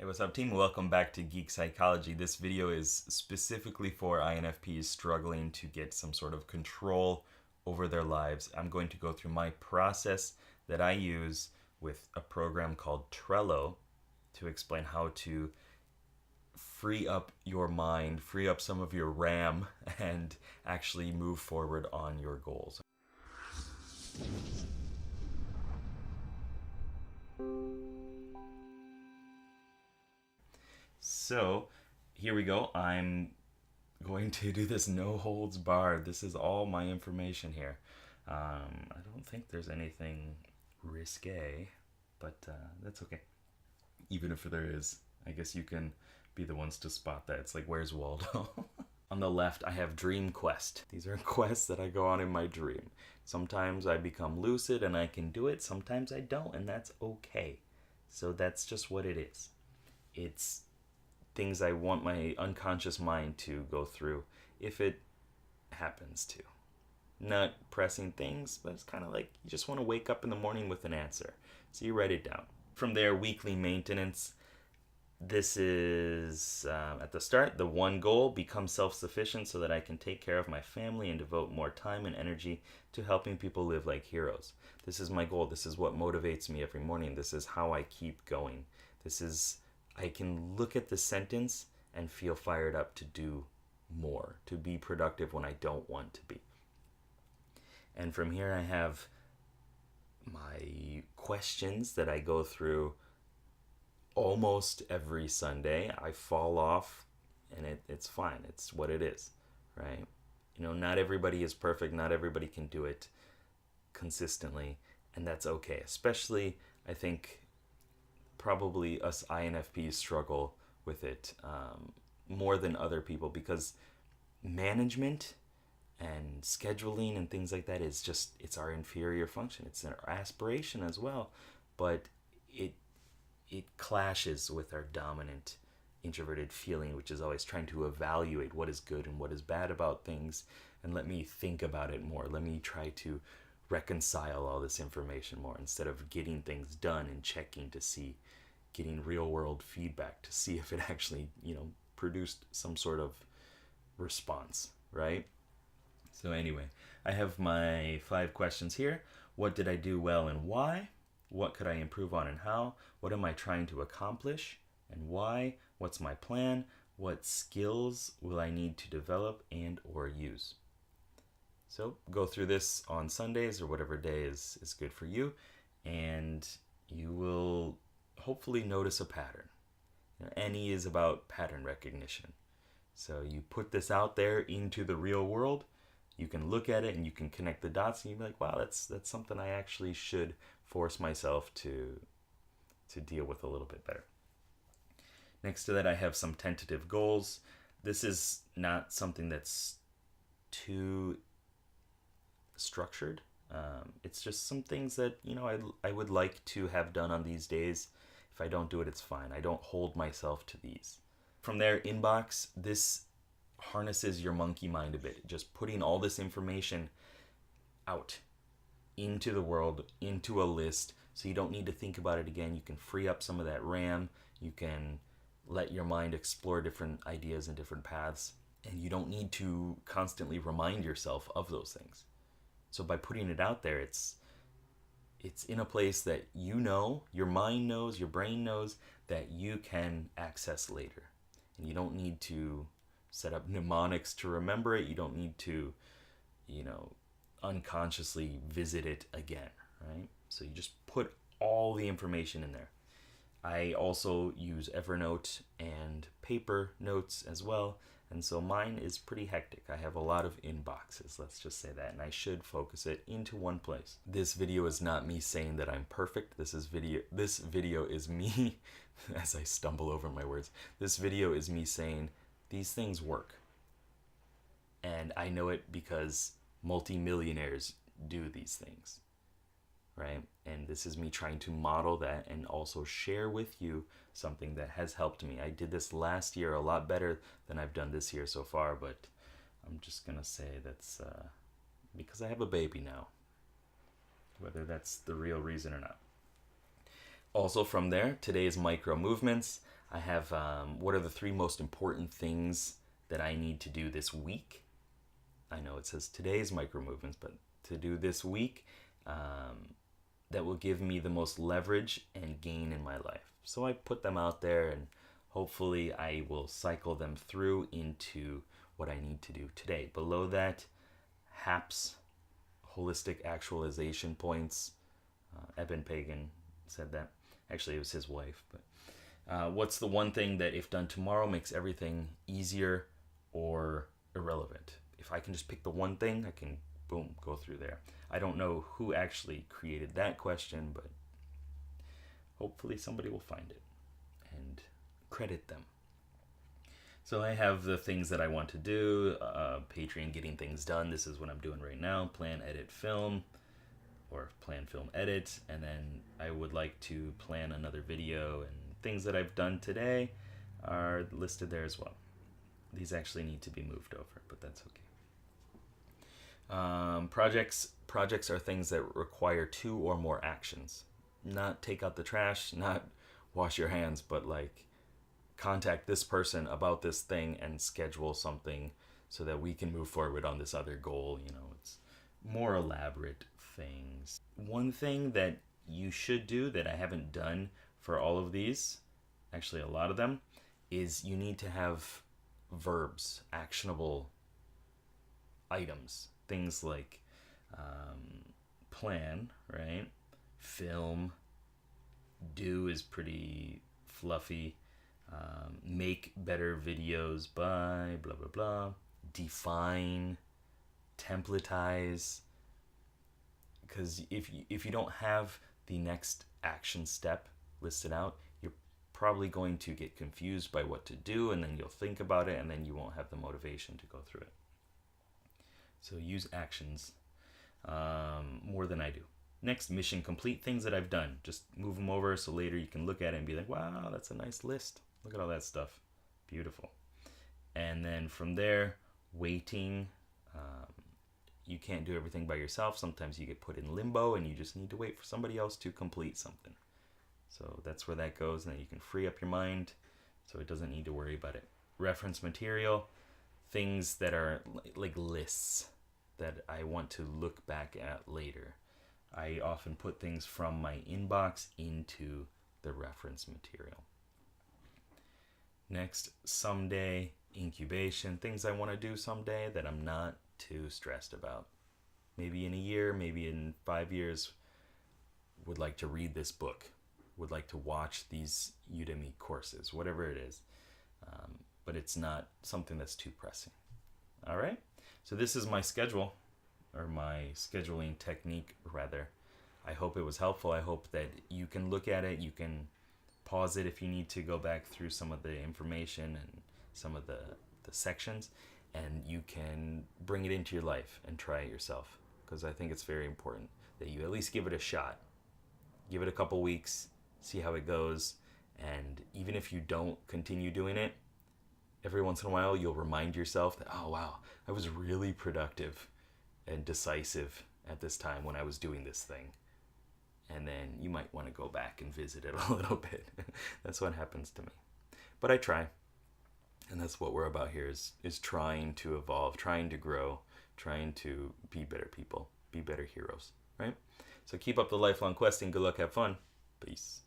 Hey, what's up, team? Welcome back to Geek Psychology. This video is specifically for INFPs struggling to get some sort of control over their lives. I'm going to go through my process that I use with a program called Trello to explain how to free up your mind, free up some of your RAM, and actually move forward on your goals. So here we go. I'm going to do this no holds barred. This is all my information here. I don't think there's anything risque, but that's okay. Even if there is, I guess you can be the ones to spot that. It's like, where's Waldo? On the left, I have Dream Quest. These are quests that I go on in my dream. Sometimes I become lucid and I can do it. Sometimes I don't, and that's okay. So that's just what it is. It's things I want my unconscious mind to go through if it happens to. Not pressing things, but it's kind of like you just want to wake up in the morning with an answer. So you write it down. From there, weekly maintenance. This is, at the start, the one goal, become self-sufficient so that I can take care of my family and devote more time and energy to helping people live like heroes. This is my goal. This is what motivates me every morning. This is how I keep going. I can look at the sentence and feel fired up to do more, to be productive when I don't want to be. And from here I have my questions that I go through almost every Sunday. I fall off and it's fine. It's what it is, right? You know, not everybody is perfect. Not everybody can do it consistently, and that's okay. Especially, I think, probably us INFPs struggle with it more than other people, because management and scheduling and things like that is just, it's our inferior function. It's our aspiration as well, but it clashes with our dominant introverted feeling, which is always trying to evaluate what is good and what is bad about things, and let me think about it more. Let me try to reconcile all this information more instead of getting things done and checking to see, getting real world feedback to see if it actually, produced some sort of response, right? So anyway, I have my 5 questions here. What did I do well and why? What could I improve on and how? What am I trying to accomplish and why? What's my plan? What skills will I need to develop and or use? So go through this on Sundays or whatever day is good for you, and you will hopefully notice a pattern. NE is about pattern recognition. So you put this out there into the real world, you can look at it and you can connect the dots, and you'll be like, wow, that's something I actually should force myself to deal with a little bit better. Next to that, I have some tentative goals. This is not something that's too structured. It's just some things that I would like to have done on these days. If I don't do it, it's fine. I don't hold myself to these. From there, inbox. This harnesses your monkey mind a bit, just putting all this information out into the world, into a list, so you don't need to think about it again. You can free up some of that RAM. You can let your mind explore different ideas and different paths, and you don't need to constantly remind yourself of those things. So by putting it out there, it's in a place that your mind knows, your brain knows that you can access later. And you don't need to set up mnemonics to remember it. You don't need to, unconsciously visit it again, right? So you just put all the information in there. I also use Evernote and paper notes as well, and so mine is pretty hectic. I have a lot of inboxes, let's just say that, and I should focus it into one place. This video is not me saying that I'm perfect. This video is me, as I stumble over my words, this video is me saying these things work. And I know it because multimillionaires do these things, right? And this is me trying to model that and also share with you something that has helped me. I did this last year a lot better than I've done this year so far, but I'm just gonna say that's because I have a baby now, whether that's the real reason or not. Also from there, today's Micromovements. I have what are the 3 most important things that I need to do this week. I know it says today's Micromovements, but to do this week that will give me the most leverage and gain in my life. So I put them out there, and hopefully I will cycle them through into what I need to do today. Below that, HAPS, holistic actualization points. Eben Pagan said that. Actually, it was his wife. But what's the one thing that, if done tomorrow, makes everything easier or irrelevant? If I can just pick the one thing, I can, boom, go through there. I don't know who actually created that question, but hopefully somebody will find it and credit them. So I have the things that I want to do, Patreon, getting things done. This is what I'm doing right now. Plan, edit, film, or plan, film, edit. And then I would like to plan another video, and things that I've done today are listed there as well. These actually need to be moved over, but that's okay. Projects are things that require 2 or more actions. Not take out the trash, not wash your hands, but like contact this person about this thing and schedule something so that we can move forward on this other goal. You know, it's more elaborate things. One thing that you should do that I haven't done for all of these, actually a lot of them, is you need to have verbs, actionable items. Things like plan, right? Film. Do is pretty fluffy. Make better videos by blah blah blah. Define, templatize. Because if you don't have the next action step listed out, you're probably going to get confused by what to do, and then you'll think about it, and then you won't have the motivation to go through it. So use actions more than I do. Next, mission complete, things that I've done. Just move them over so later you can look at it and be like, wow, that's a nice list. Look at all that stuff. Beautiful. And then from there, waiting. You can't do everything by yourself. Sometimes you get put in limbo and you just need to wait for somebody else to complete something. So that's where that goes, and then you can free up your mind so it doesn't need to worry about it. Reference material, things that are like lists that I want to look back at later. I often put things from my inbox into the reference material. Next, someday incubation, things I want to do someday that I'm not too stressed about. Maybe in a year, maybe in 5 years, would like to read this book, would like to watch these Udemy courses, whatever it is. But it's not something that's too pressing. All right, so this is my schedule, or my scheduling technique, rather. I hope it was helpful. I hope that you can look at it. You can pause it if you need to go back through some of the information and some of the sections, and you can bring it into your life and try it yourself, because I think it's very important that you at least give it a shot. Give it a couple weeks, see how it goes, and even if you don't continue doing it, every once in a while you'll remind yourself that, oh wow, I was really productive and decisive at this time when I was doing this thing. And then you might want to go back and visit it a little bit. That's what happens to me. But I try. And that's what we're about here, is trying to evolve, trying to grow, trying to be better people, be better heroes, right? So keep up the lifelong questing. Good luck, have fun. Peace.